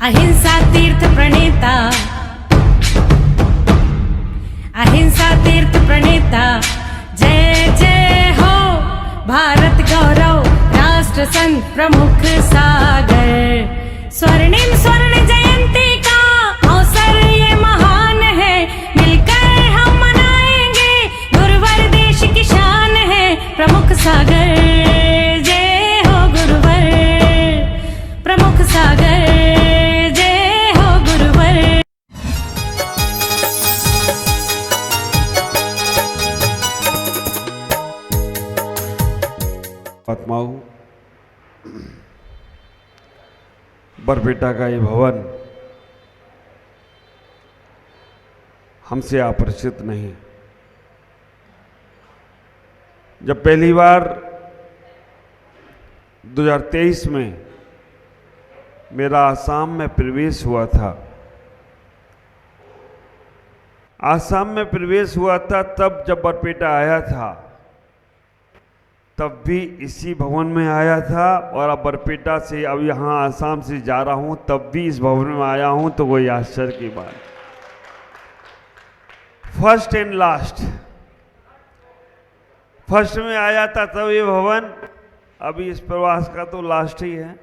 अहिंसा तीर्थ प्रणेता, अहिंसा तीर्थ प्रणेता, जय जय हो भारत गौरव, राष्ट्र संत प्रमुख सागर। स्वर्णिम स्वर्ण जयंती का अवसर ये महान है, मिलकर हम मनाएंगे, गुरुवर देश की शान है प्रमुख सागर। जय हो गुरुवर प्रमुख सागर, जय हो गुरुवर। आत्माओं, बरपेटा का ये भवन हमसे अपरिचित नहीं। जब पहली बार 2023 में मेरा आसाम में प्रवेश हुआ था, आसाम में प्रवेश हुआ था तब जब बरपेटा आया था तब भी इसी भवन में आया था, और अब बरपेटा से अब यहाँ आसाम से जा रहा हूँ तब भी इस भवन में आया हूँ, तो कोई आश्चर्य की बात। फर्स्ट एंड लास्ट, फर्स्ट में आया था तब ये भवन, अभी इस प्रवास का तो लास्ट ही है।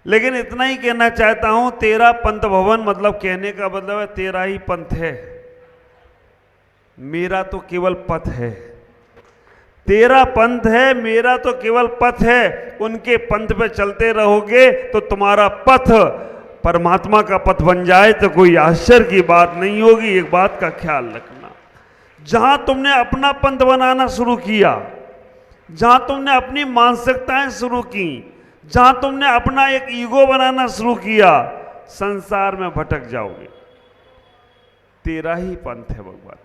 लेकिन इतना ही कहना चाहता हूँ, तेरा पंथ भवन, मतलब कहने का मतलब है तेरा ही पंथ है, मेरा तो केवल पथ है। तेरा पंथ है, मेरा तो केवल पथ है। उनके पंथ पे चलते रहोगे तो तुम्हारा पथ परमात्मा का पथ बन जाए तो कोई आश्चर्य की बात नहीं होगी। एक बात का ख्याल रखना, जहां तुमने अपना पंथ बनाना शुरू किया, जहां तुमने अपनी मानसिकताएं शुरू की, जहां तुमने अपना एक ईगो बनाना शुरू किया, संसार में भटक जाओगे। तेरा ही पंथ है भगवान,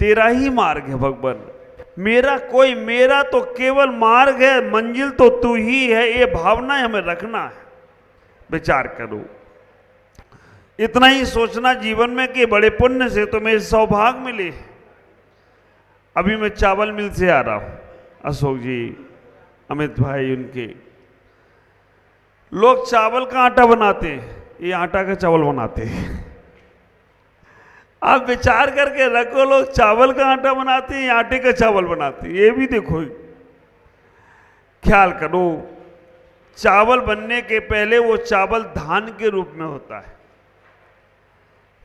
तेरा ही मार्ग है भगवान। मेरा तो केवल मार्ग है, मंजिल तो तू ही है। ये भावना हमें रखना है, विचार करो। इतना ही सोचना जीवन में कि बड़े पुण्य से तुम्हें सौभाग्य मिले। अभी मैं चावल मिल से आ रहा हूं, अशोक जी, अमित भाई, उनके लोग चावल का आटा बनाते हैं, ये आटा का चावल बनाते हैं। आप विचार करके रखो, लोग चावल का आटा बनाते हैं, आटे का चावल बनाते हैं, ये भी देखो, ख्याल करो। चावल बनने के पहले वो चावल धान के रूप में होता है,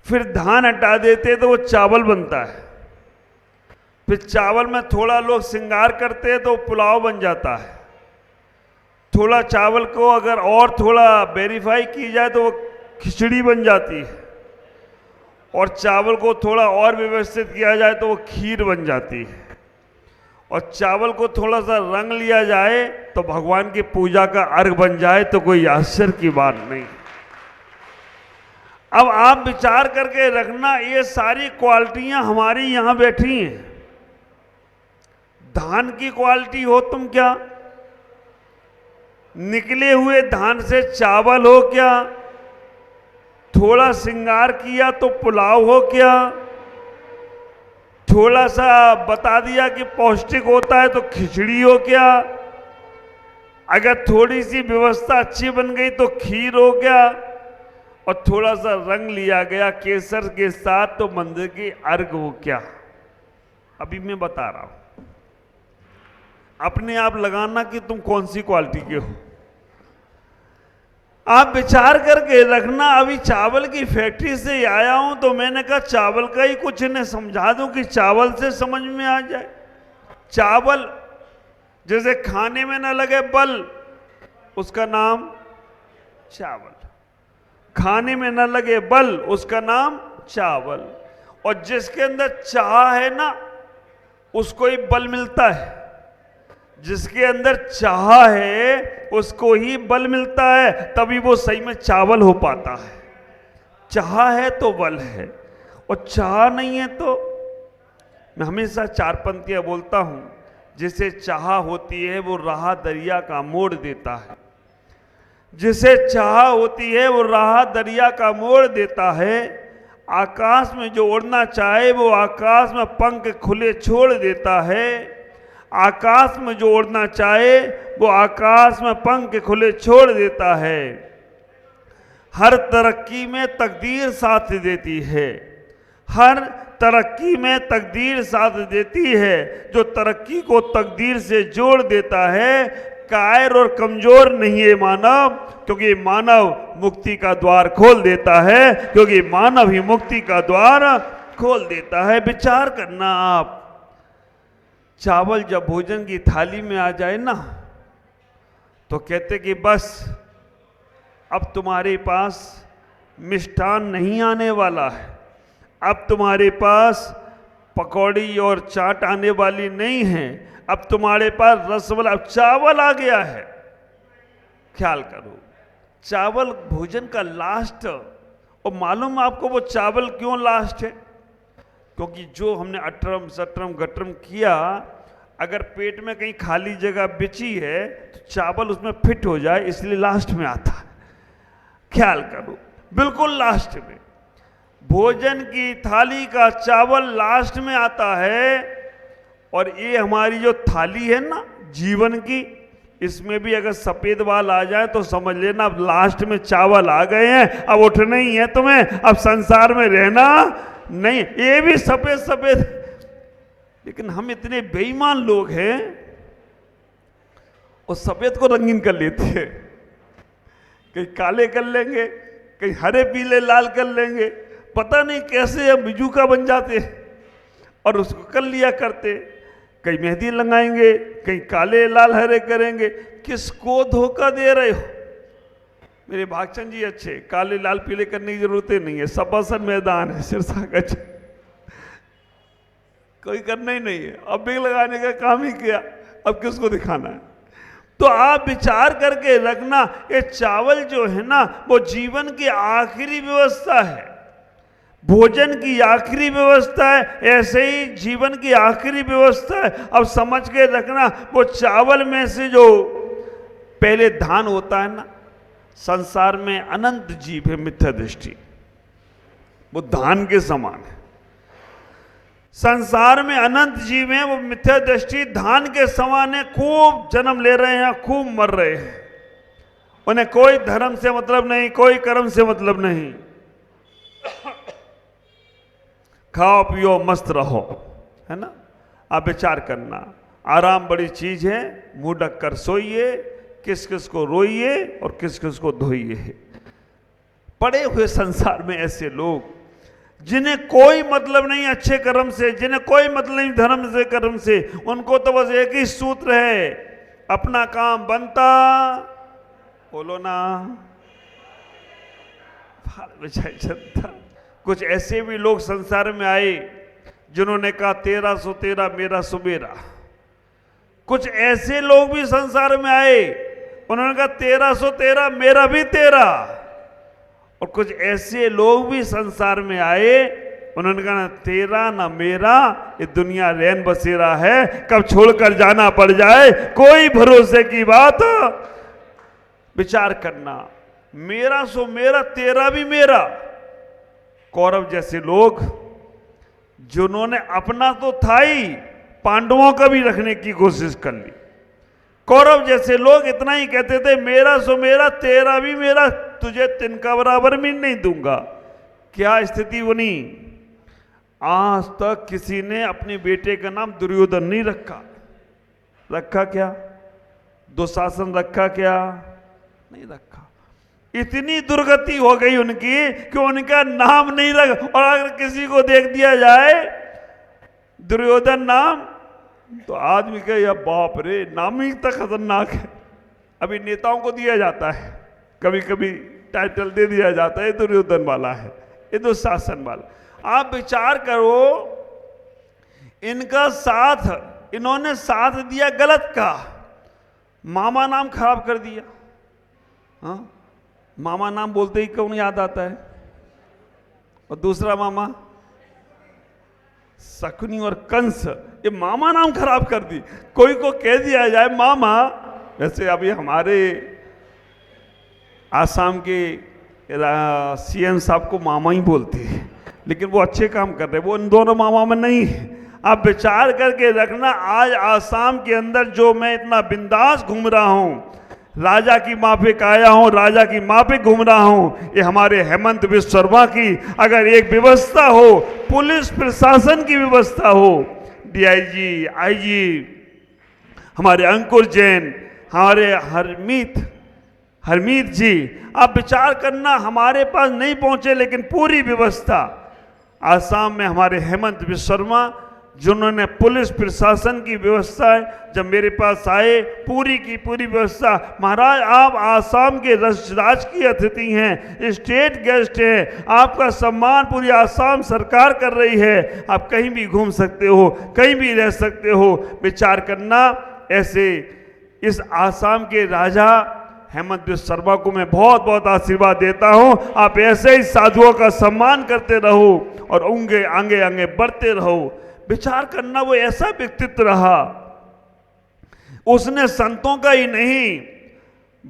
फिर धान हटा देते तो वो चावल बनता है, फिर चावल में थोड़ा लोग श्रृंगार करते हैं तो पुलाव बन जाता है। थोड़ा चावल को अगर और थोड़ा वेरीफाई की जाए तो वो खिचड़ी बन जाती है, और चावल को थोड़ा और व्यवस्थित किया जाए तो वो खीर बन जाती है, और चावल को थोड़ा सा रंग लिया जाए तो भगवान की पूजा का अर्घ बन जाए तो कोई आश्चर्य की बात नहीं। अब आप विचार करके रखना, ये सारी क्वालिटियां हमारी यहां बैठी हैं। धान की क्वालिटी हो तुम क्या, निकले हुए धान से चावल हो क्या, थोड़ा श्रृंगार किया तो पुलाव हो क्या, थोड़ा सा बता दिया कि पौष्टिक होता है तो खिचड़ी हो क्या, अगर थोड़ी सी व्यवस्था अच्छी बन गई तो खीर हो गया, और थोड़ा सा रंग लिया गया केसर के साथ तो मंदिर की अर्घ हो क्या। अभी मैं बता रहा हूं, अपने आप लगाना कि तुम कौन सी क्वालिटी के हो। आप विचार करके रखना। अभी चावल की फैक्ट्री से आया हूं तो मैंने कहा चावल का ही कुछ इन्हें समझा दूं कि चावल से समझ में आ जाए। चावल जैसे खाने में ना लगे बल, उसका नाम चावल, खाने में ना लगे बल, उसका नाम चावल, और जिसके अंदर चाह है ना उसको ही बल मिलता है, जिसके अंदर चाह है उसको ही बल मिलता है, तभी वो सही में चावल हो पाता है। चाह है तो बल है, और चाह नहीं है तो, मैं हमेशा चार पंक्तियां बोलता हूं, जिसे चाह होती है वो राह दरिया का मोड़ देता है, जिसे चाह होती है वो राह दरिया का मोड़ देता है। आकाश में जो उड़ना चाहे वो आकाश में पंख खुले छोड़ देता है, आकाश में जो उड़ना चाहे वो आकाश में पंख खुले छोड़ देता है। हर तरक्की में तकदीर साथ देती है, हर तरक्की में तकदीर साथ देती है। जो तरक्की को तकदीर से जोड़ देता है, कायर और कमजोर नहीं है मानव, क्योंकि मानव मुक्ति का द्वार खोल देता है, क्योंकि मानव ही मुक्ति का द्वार खोल देता है। विचार करना आप, चावल जब भोजन की थाली में आ जाए ना, तो कहते कि बस अब तुम्हारे पास मिष्ठान नहीं आने वाला है, अब तुम्हारे पास पकौड़ी और चाट आने वाली नहीं है, अब तुम्हारे पास रसमलाई, अब चावल आ गया है। ख्याल करो, चावल भोजन का लास्ट। और मालूम आपको वो चावल क्यों लास्ट है? क्योंकि जो हमने अटरम सटरम गटरम किया, अगर पेट में कहीं खाली जगह बची है तो चावल उसमें फिट हो जाए, इसलिए लास्ट में आता है। ख्याल करो, बिल्कुल लास्ट में भोजन की थाली का चावल लास्ट में आता है। और ये हमारी जो थाली है ना जीवन की, इसमें भी अगर सफेद बाल आ जाए तो समझ लेना अब लास्ट में चावल आ गए हैं, अब उठना ही है तुम्हें, अब संसार में रहना नहीं। ये भी सफेद सफेद, लेकिन हम इतने बेईमान लोग हैं और सफेद को रंगीन कर लेते हैं, कहीं काले कर लेंगे, कहीं हरे पीले लाल कर लेंगे, पता नहीं कैसे हम बिजू का बन जाते और उसको कर लिया करते। कहीं मेहंदी लगाएंगे, कहीं काले लाल हरे करेंगे। किसको धोखा दे रहे हो? मेरे भागचंद जी अच्छे, काले लाल पीले करने की जरूरत नहीं है, सपासन मैदान है सिरसा का, कोई करना ही नहीं है। अब भी लगाने का काम ही किया, अब किसको दिखाना है? तो आप विचार करके रखना, ये चावल जो है ना वो जीवन की आखिरी व्यवस्था है, भोजन की आखिरी व्यवस्था है, ऐसे ही जीवन की आखिरी व्यवस्था है। अब समझ के रखना, वो चावल में से जो पहले धान होता है ना, संसार में अनंत जीव है मिथ्या दृष्टि, वो धान के समान है। संसार में अनंत जीव हैं, वो मिथ्या दृष्टि धान के समान है। खूब जन्म ले रहे हैं, खूब मर रहे हैं, उन्हें कोई धर्म से मतलब नहीं, कोई कर्म से मतलब नहीं। खाओ पियो मस्त रहो, है ना। आप विचार करना, आराम बड़ी चीज है, मुंह ढक कर सोइए, किस किस को रोइए और किस किस को धोइए। पड़े हुए संसार में ऐसे लोग जिन्हें कोई मतलब नहीं अच्छे कर्म से, जिन्हें कोई मतलब नहीं धर्म से कर्म से, उनको तो बस एक ही सूत्र है, अपना काम बनता, बोलो ना, चलता। कुछ ऐसे भी लोग संसार में आए जिन्होंने कहा तेरा सो तेरा मेरा सो मेरा। कुछ ऐसे लोग भी संसार में आए, उन्होंने कहा तेरा सो तेरा मेरा भी तेरा। और कुछ ऐसे लोग भी संसार में आए, उन्होंने कहा ना तेरा ना मेरा, ये दुनिया रैन बसेरा है, कब छोड़कर जाना पड़ जाए, कोई भरोसे की बात। विचार करना, मेरा सो मेरा तेरा भी मेरा। कौरव जैसे लोग जिन्होंने अपना तो था ही, पांडवों का भी रखने की कोशिश कर ली। कौरव जैसे लोग इतना ही कहते थे, मेरा सो मेरा तेरा भी मेरा, तुझे तिनका बराबर भी नहीं दूंगा। क्या स्थिति बनी? आज तक किसी ने अपने बेटे का नाम दुर्योधन नहीं रखा। रखा क्या? दुशासन रखा क्या? नहीं रखा। इतनी दुर्गति हो गई उनकी कि उनका नाम नहीं रखा। और अगर किसी को देख दिया जाए दुर्योधन नाम, तो आदमी कहे या बाप रे, नाम ही तक खतरनाक है। अभी नेताओं को दिया जाता है, कभी कभी टाइटल दे दिया जाता है, दुर्योधन वाला है, ये दुशासन वाला। आप विचार करो, इनका साथ, इन्होंने साथ दिया गलत का, मामा नाम खराब कर दिया। हाँ, मामा नाम बोलते ही कौन याद आता है? और दूसरा मामा शकुनी और कंस, ये मामा नाम खराब कर दी। कोई को कह दिया जाए मामा, वैसे अभी हमारे आसाम के सीएम साहब को मामा ही बोलते हैं, लेकिन वो अच्छे काम कर रहे हैं, वो इन दोनों मामा में नहीं है। आप विचार करके रखना, आज आसाम के अंदर जो मैं इतना बिंदास घूम रहा हूं, राजा की माफिक आया हूं, राजा की माफिक घूम रहा हूं। ये हमारे हेमंत बिश्व शर्मा की अगर एक व्यवस्था हो, पुलिस प्रशासन की व्यवस्था हो, डीआईजी, आईजी, हमारे अंकुर जैन, हमारे हरमीत जी, आप विचार करना, हमारे पास नहीं पहुंचे लेकिन पूरी व्यवस्था आसाम में हमारे हेमंत बिश्व शर्मा, जिन्होंने पुलिस प्रशासन की व्यवस्था जब मेरे पास आए, पूरी की पूरी व्यवस्था। महाराज आप आसाम के राजकीय अतिथि हैं, स्टेट गेस्ट हैं, आपका सम्मान पूरी आसाम सरकार कर रही है, आप कहीं भी घूम सकते हो, कहीं भी रह सकते हो। विचार करना, ऐसे इस आसाम के राजा हेमंत बिश्व शर्मा को मैं बहुत बहुत आशीर्वाद देता हूं। आप ऐसे ही साधुओं का सम्मान करते रहो और उनके आगे आगे बढ़ते रहो। विचार करना, वो ऐसा व्यक्तित्व रहा, उसने संतों का ही नहीं,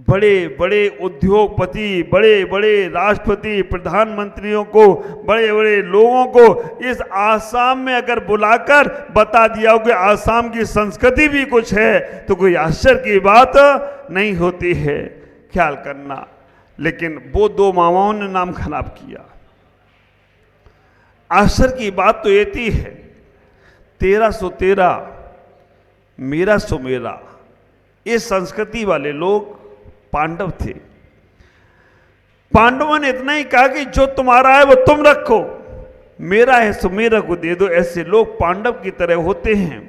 बड़े बड़े उद्योगपति, बड़े बड़े राष्ट्रपति, प्रधानमंत्रियों को, बड़े बड़े लोगों को इस आसाम में अगर बुलाकर बता दिया हो कि आसाम की संस्कृति भी कुछ है, तो कोई आश्चर्य की बात नहीं होती है। ख्याल करना, लेकिन वो दो मामाओं ने नाम खराब किया। आश्चर्य की बात तो ये है, 1313 मेरा सो मेरा, ये संस्कृति वाले लोग पांडव थे। पांडवों ने इतना ही कहा कि जो तुम्हारा है वो तुम रखो, मेरा है सो मेरा को दे दो। ऐसे लोग पांडव की तरह होते हैं।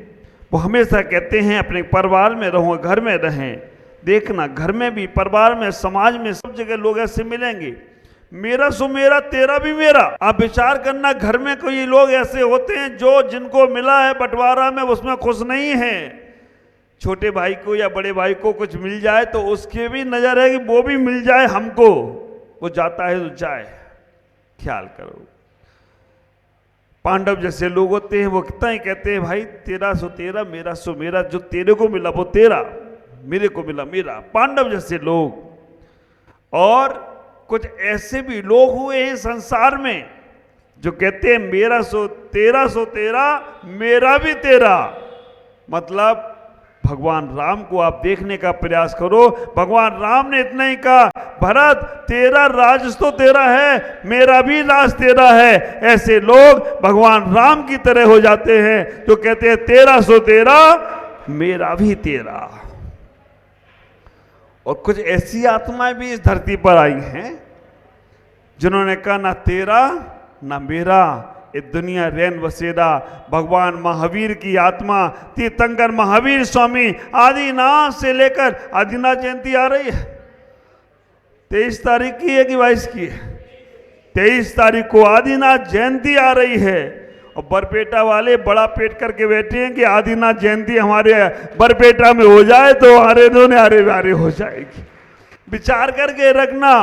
वो हमेशा कहते हैं अपने परिवार में रहो, घर में रहें। देखना, घर में भी, परिवार में, समाज में, सब जगह लोग ऐसे मिलेंगे, मेरा सो मेरा, तेरा भी मेरा। आप विचार करना, घर में कोई लोग ऐसे होते हैं जो जिनको मिला है बंटवारा में उसमें खुश नहीं है। छोटे भाई को या बड़े भाई को कुछ मिल जाए तो उसके भी नजर है कि वो भी मिल जाए हमको, वो जाता है तो जाए। ख्याल करो, पांडव जैसे लोग होते हैं, वो कितना ही कहते हैं भाई तेरा सो तेरा, मेरा सो मेरा, जो तेरे को मिला वो तेरा, मेरे को मिला मेरा। पांडव जैसे लोग। और कुछ ऐसे भी लोग हुए हैं संसार में जो कहते हैं मेरा सो तेरा, मेरा भी तेरा। मतलब भगवान राम को आप देखने का प्रयास करो, भगवान राम ने इतना ही कहा, भरत तेरा राज तो तेरा है, मेरा भी राज तेरा है। ऐसे लोग भगवान राम की तरह हो जाते हैं जो कहते हैं तेरा सो तेरा, मेरा भी तेरा। और कुछ ऐसी आत्माएं भी इस धरती पर आई हैं जिन्होंने कहा ना तेरा ना मेरा, ये दुनिया रैन बसेरा। भगवान महावीर की आत्मा, तीर्थंकर महावीर स्वामी, आदिनाथ से लेकर, आदिनाथ जयंती आ रही है 23 तारीख की है कि 22 की है? 23 तारीख को आदिनाथ जयंती आ रही है। और बरपेटा वाले बड़ा पेट करके बैठे हैं कि आदिनाथ जयंती हमारे बरपेटा में हो जाए तो हरे दोनों हारे हो जाएगी। विचार करके रखना,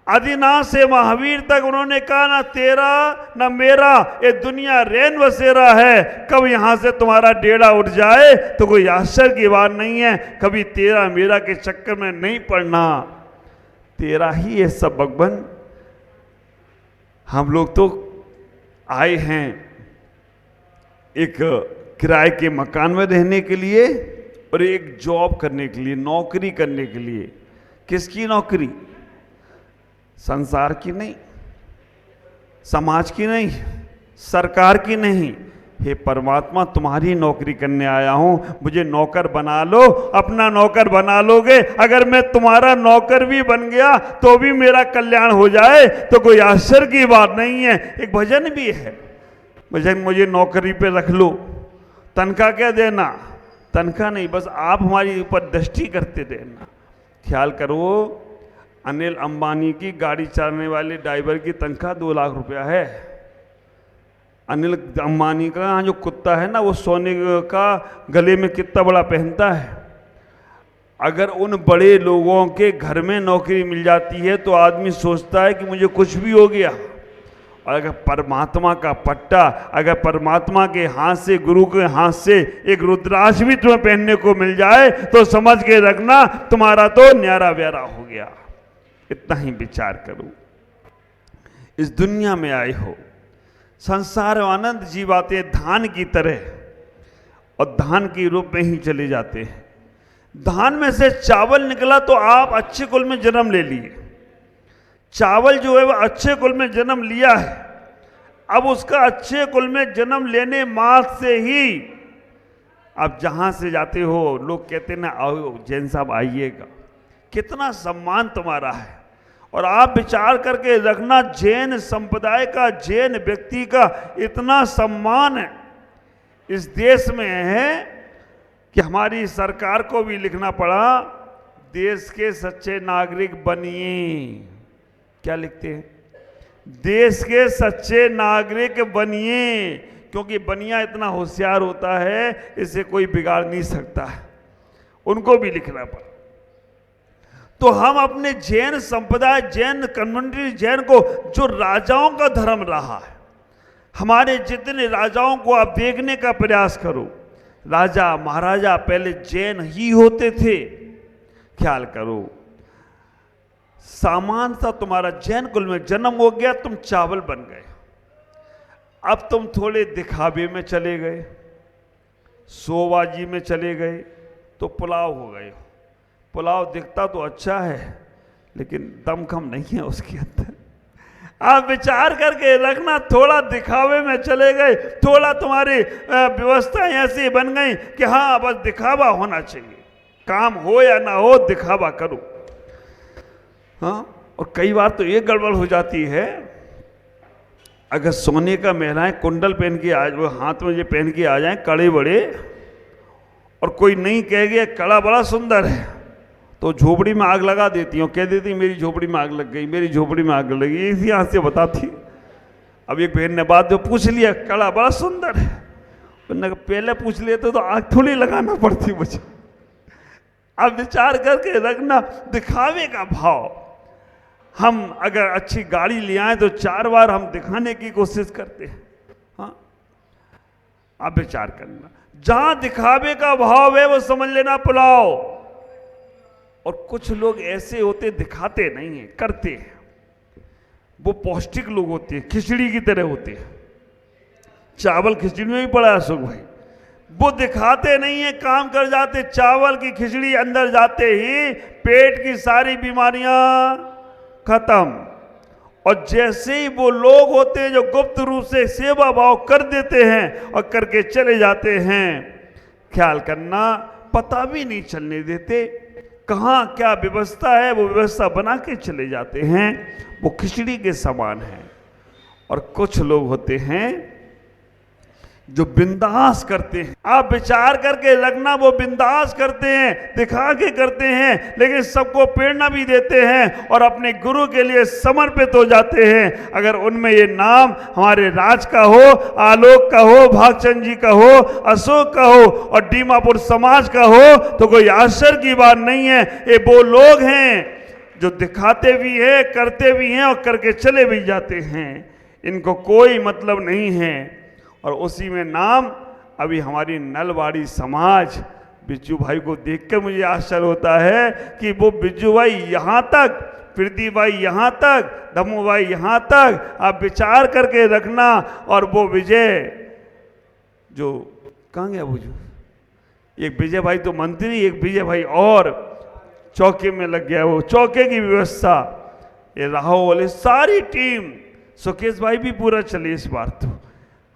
आदिनाथ से महावीर तक उन्होंने कहा ना तेरा ना मेरा, ये दुनिया रैन बसेरा है। कब यहां से तुम्हारा डेढ़ा उठ जाए तो कोई आश्चर्य की बात नहीं है। कभी तेरा मेरा के चक्कर में नहीं पड़ना, तेरा ही है सब भगवान। हम लोग तो आए हैं एक किराए के मकान में रहने के लिए और एक जॉब करने के लिए, नौकरी करने के लिए। किसकी नौकरी? संसार की नहीं, समाज की नहीं, सरकार की नहीं। हे परमात्मा, तुम्हारी नौकरी करने आया हूं, मुझे नौकर बना लो। अपना नौकर बना लोगे, अगर मैं तुम्हारा नौकर भी बन गया तो भी मेरा कल्याण हो जाए तो कोई आश्चर्य की बात नहीं है। एक भजन भी है, भजन मुझे नौकरी पे रख लो, तनख्वाह क्या देना? तनख्वाह नहीं, बस आप हमारी ऊपर दृष्टि करते रहना। ख्याल करो, अनिल अंबानी की गाड़ी चलाने वाले ड्राइवर की तनख्वाह 2 लाख रुपया है। अनिल अंबानी का जो कुत्ता है ना, वो सोने का गले में कितना बड़ा पहनता है। अगर उन बड़े लोगों के घर में नौकरी मिल जाती है तो आदमी सोचता है कि मुझे कुछ भी हो गया। और अगर परमात्मा का पट्टा, अगर परमात्मा के हाथ से, गुरु के हाथ से एक रुद्राक्ष भी तुम्हें पहनने को मिल जाए तो समझ के रखना तुम्हारा तो न्यारा व्यारा हो गया। इतना ही विचार करो। इस दुनिया में आए हो, संसार आनंद जीवाते धान की तरह, और धान के रूप में ही चले जाते हैं। धान में से चावल निकला तो आप अच्छे कुल में जन्म ले लिए। चावल जो है वह अच्छे कुल में जन्म लिया है। अब उसका अच्छे कुल में जन्म लेने मात्र से ही आप जहां से जाते हो लोग कहते ना आओ जैन साहब आइएगा, कितना सम्मान तुम्हारा है। और आप विचार करके रखना, जैन संप्रदाय का, जैन व्यक्ति का इतना सम्मान है इस देश में है कि हमारी सरकार को भी लिखना पड़ा, देश के सच्चे नागरिक बनिए। क्या लिखते हैं? देश के सच्चे नागरिक बनिए, क्योंकि बनिया इतना होशियार होता है इसे कोई बिगाड़ नहीं सकता है। उनको भी लिखना पड़ा। तो हम अपने जैन संप्रदाय, जैन कम्युनिटी, जैन को, जो राजाओं का धर्म रहा है, हमारे जितने राजाओं को आप देखने का प्रयास करो, राजा महाराजा पहले जैन ही होते थे। ख्याल करो, सामान सा तुम्हारा जैन कुल में जन्म हो गया, तुम चावल बन गए। अब तुम थोड़े दिखावे में चले गए, शोबाजी में चले गए तो पुलाव हो गए। पुलाव दिखता तो अच्छा है लेकिन दमखम नहीं है उसके अंदर। आप विचार करके रखना, थोड़ा दिखावे में चले गए, थोड़ा तुम्हारी व्यवस्थाएं ऐसी बन गई कि हाँ बस दिखावा होना चाहिए, काम हो या ना हो दिखावा करो। हाँ, और कई बार तो ये गड़बड़ हो जाती है, अगर सोने का महिलाएं कुंडल पहन के आ, वो हाथ में ये पहन के आ जाएं कड़े बड़े, और कोई नहीं कह गया कड़ा बड़ा सुंदर है, तो झोपड़ी में आग लगा देती हूँ, कह देती मेरी झोपड़ी में आग लग गई, मेरी झोपड़ी में आग लगी, इसी हाथ से बताती। अब एक बहन ने बात जो पूछ लिया कड़ा बड़ा सुंदर है, उन्होंने पहले पूछ लिया तो आग थोड़ी लगाना पड़ती मुझे। अब विचार करके रखना, दिखावे का भाव। हम अगर अच्छी गाड़ी ले आए तो 4 बार हम दिखाने की कोशिश करते हैं। हाँ, आप विचार करना, जहां दिखावे का भाव है वो समझ लेना पुलाव। और कुछ लोग ऐसे होते दिखाते नहीं है, करते हैं, वो पौष्टिक लोग होते हैं, खिचड़ी की तरह होते हैं। चावल खिचड़ी में भी पड़ा अशोक भाई, वो दिखाते नहीं है, काम कर जाते। चावल की खिचड़ी अंदर जाते ही पेट की सारी बीमारियां खत्म। और जैसे ही वो लोग होते हैं जो गुप्त रूप से सेवा भाव कर देते हैं और करके चले जाते हैं, ख्याल करना, पता भी नहीं चलने देते कहाँ क्या व्यवस्था है, वो व्यवस्था बना के चले जाते हैं, वो खिचड़ी के समान है। और कुछ लोग होते हैं जो बिंदास करते हैं। आप विचार करके रखना, वो बिंदास करते हैं, दिखा के करते हैं, लेकिन सबको प्रेरणा भी देते हैं और अपने गुरु के लिए समर्पित हो जाते हैं। अगर उनमें ये नाम हमारे राज का हो, आलोक का हो, भागचंद जी का हो, अशोक का हो और दीमापुर समाज का हो, तो कोई आश्चर्य की बात नहीं है। ये वो लोग हैं जो दिखाते भी हैं, करते भी हैं और करके चले भी जाते हैं। इनको कोई मतलब नहीं है। और उसी में नाम अभी हमारी नलवाड़ी समाज, बिज्जू भाई को देखकर मुझे आश्चर्य होता है कि वो बिज्जू भाई यहाँ तक, प्रदीप भाई यहाँ तक, दमू भाई यहाँ तक, आप विचार करके रखना। और वो विजय जो कहाँ गया, वो जो एक विजय भाई तो मंत्री, एक विजय भाई और चौके में लग गया, वो चौके की व्यवस्था, ये राहुल, सारी टीम, सुकेश भाई भी पूरा चले इस बार। तो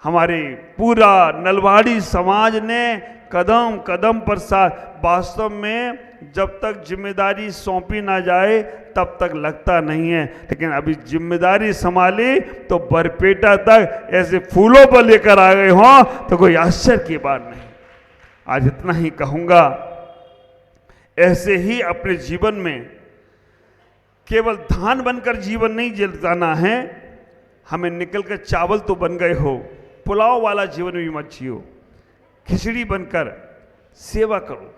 हमारे पूरा नलवाड़ी समाज ने कदम कदम पर साथ, वास्तव में जब तक जिम्मेदारी सौंपी ना जाए तब तक लगता नहीं है, लेकिन अभी जिम्मेदारी संभाली तो बरपेटा तक ऐसे फूलों पर लेकर आ गए हों तो कोई आश्चर्य की बात नहीं। आज इतना ही कहूँगा, ऐसे ही अपने जीवन में केवल धान बनकर जीवन नहीं जिलाना है, हमें निकलकर चावल तो बन गए हो, पुलाव वाला जीवन भी मत जियो, खिचड़ी बनकर सेवा करो।